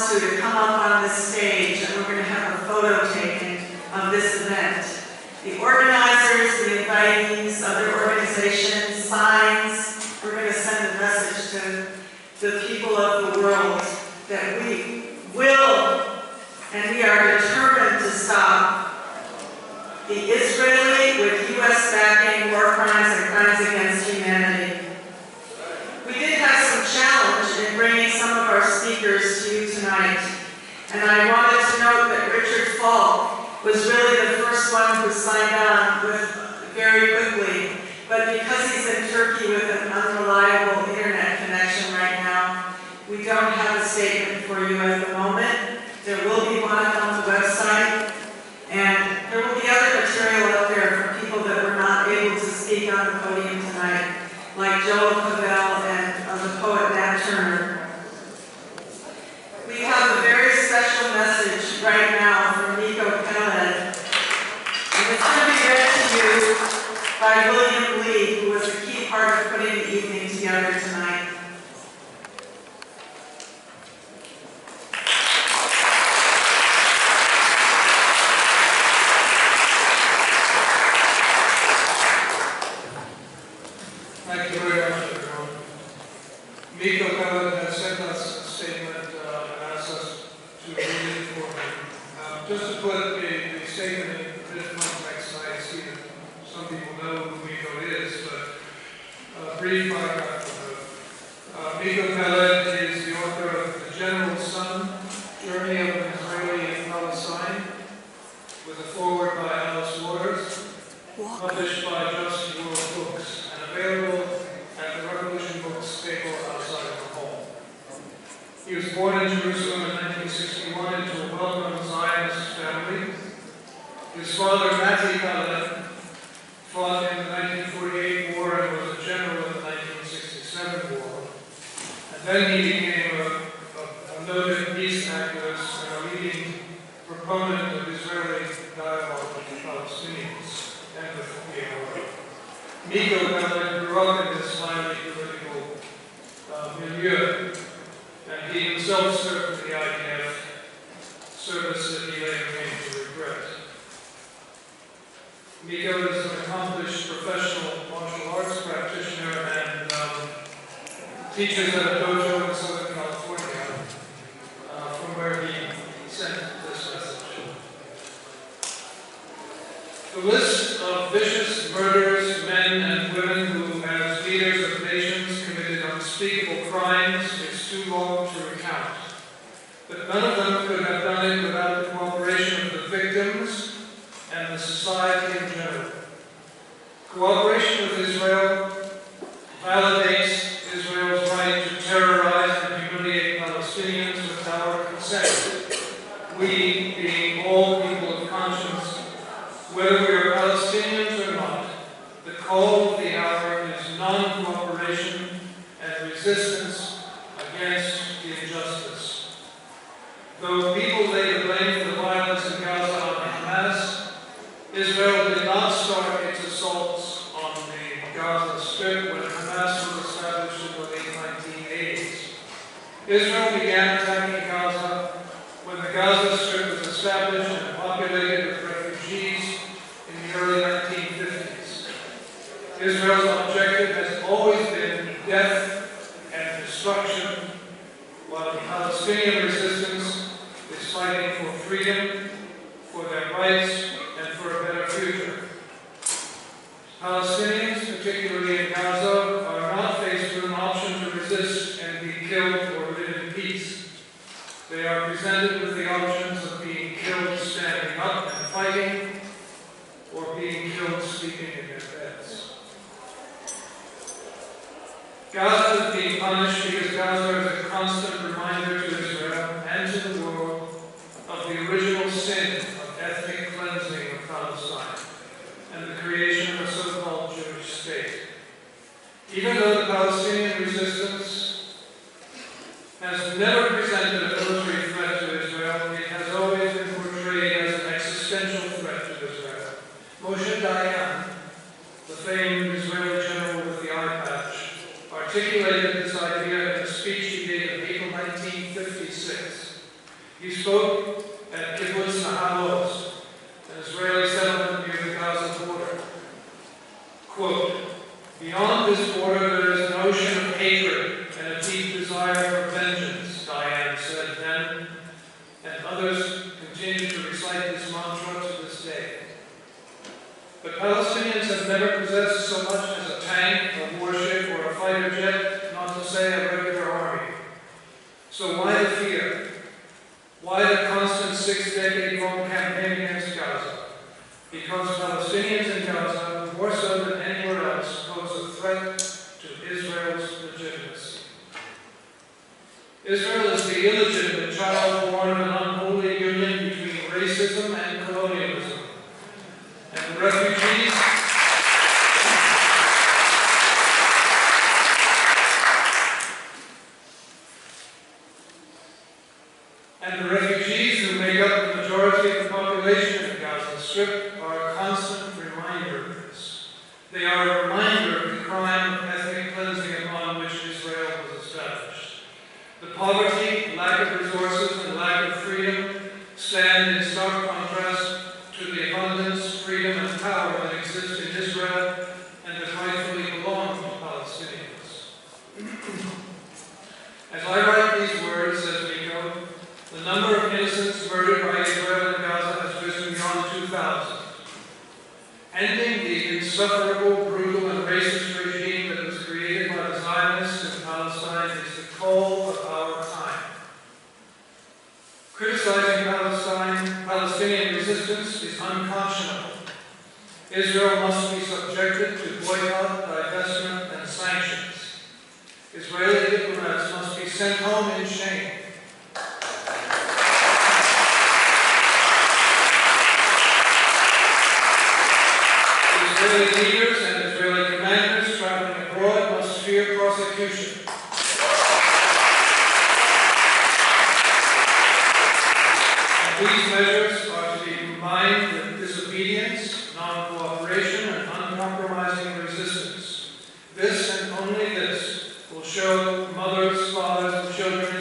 wants to come up on this stage, and we're going to have a photo taken of this event. The organizers, the invitees, other organizations, signs, we're going to send a message to the people of the world that we will and we are determined to stop the Israeli with U.S. backing war crimes and crimes against humanity. We did have some challenge in bringing some of our speakers to you tonight, and I wanted to note that Richard Falk was really the first one who signed on very quickly, but because he's in Turkey with an unreliable internet connection right now, we don't have a statement for you at the moment. There will be one on the website, and there will be other material up there for people that were not able to speak on the podium tonight, like Miko Peled and the poet Nat Turner. We have a very special message right now from Miko Peled, and it's going to be read to you by William Lee, who was a key part of putting the evening together tonight. Thank you very much, everyone. Miko Peled has sent us a statement and asked us to read it for him. Just to put the statement in a bit of context, I see that some people know who Miko is, but brief biography. Miko Peled is the author of The General Son, Journey of an Israeli in Palestine, with a foreword by Alice Waters, published by Just World Books, and available at the Revolution Books stable outside of the home. He was born in Jerusalem in 1961 into a well-known Zionist family. His father, Matti Peled, fought in the 1948 war and was a general in the 1967 war. And then he became a noted peace activist and a leading proponent of Israeli dialogue with the Palestinians and with the war. Miko Peled grew up in this highly political milieu, and he himself served in the IDF, service that he later came to regret. Miko is an accomplished professional martial arts practitioner and teaches at a dojo in Southern California, from where he sent this message. The list of vicious murderers, men and women who, as leaders of nations, committed unspeakable crimes is too long to recount. But none of them could have done it without the cooperation of the victims and the society in general. Cooperation with Israel validates Israel's right to terrorize and humiliate Palestinians without our consent. We, being all people of conscience, whether we are Palestinians or not, the call of the hour is non-cooperation and resistance against the injustice. Though people lay the blame for the violence in Gaza on Hamas, Israel did not start its assaults on the Gaza Strip when Hamas was established in the late 1980s. Israel began attacking Gaza when the Gaza Strip was established and populated with refugees in the early 1950s. Israel's objective has always been death and destruction, while the Palestinian resistance is fighting for freedom, for their rights, and for a better future. Palestinians, particularly in Gaza, are not faced with an option to resist and be killed or live in peace. They are presented with the options of being killed standing up and fighting, or being killed sleeping in their beds. Gaza is being punished because Gaza is a constant reminder to Israel and to the world of the original sin of ethnic cleansing of Palestine and the creation of a so-called Jewish state. Even though the Palestinian resistance has never presented a military threat to Israel, it has always been portrayed as an existential threat to Israel. Moshe Dayan, the famed Israeli general with the eye patch, articulated this idea in a speech he gave in April 1956 He spoke at Kibbutz Nahalos, an Israeli settlement near the Gaza border. Quote, "Beyond this border there is an ocean of hatred and a deep desire for vengeance," Diane said then, and others continue to recite this mantra to this day. But Palestinians have never possessed so much as a tank, a warship, or a fighter jet, not to say a regular army. So why the fear? Why the constant 6-decade-long campaign against Gaza? Because Palestinians in Gaza, more so than anywhere else, pose a threat to Israel's legitimacy. Israel is the illegitimate child born of an unholy union between racism and colonialism. And the refugees who make up the majority of the population in Gaza Strip are a constant reminder of this. They are a reminder of the crime of ethnic cleansing upon which Israel was established. The poverty, lack of resources, and lack of freedom stand in stark contrast to the abundance, freedom, and power that exist in Israel and that rightfully belong to Palestinians. As I write these words, says Miko, the number of innocents murdered by Israel in Gaza has risen beyond 2,000. Ending the insufferable, brutal, and racist regime that was created by the Zionists in Palestine is the call of our time. Criticizing Palestinian resistance is unconscionable. Israel must be subjected to boycott, divestment, and sanctions. Israeli diplomats must be sent home in shame. Israeli leaders and Israeli commanders traveling abroad must fear prosecution. And these measures are to be combined with disobedience, non-cooperation, and uncompromising resistance. This and only this will show mothers, fathers, and children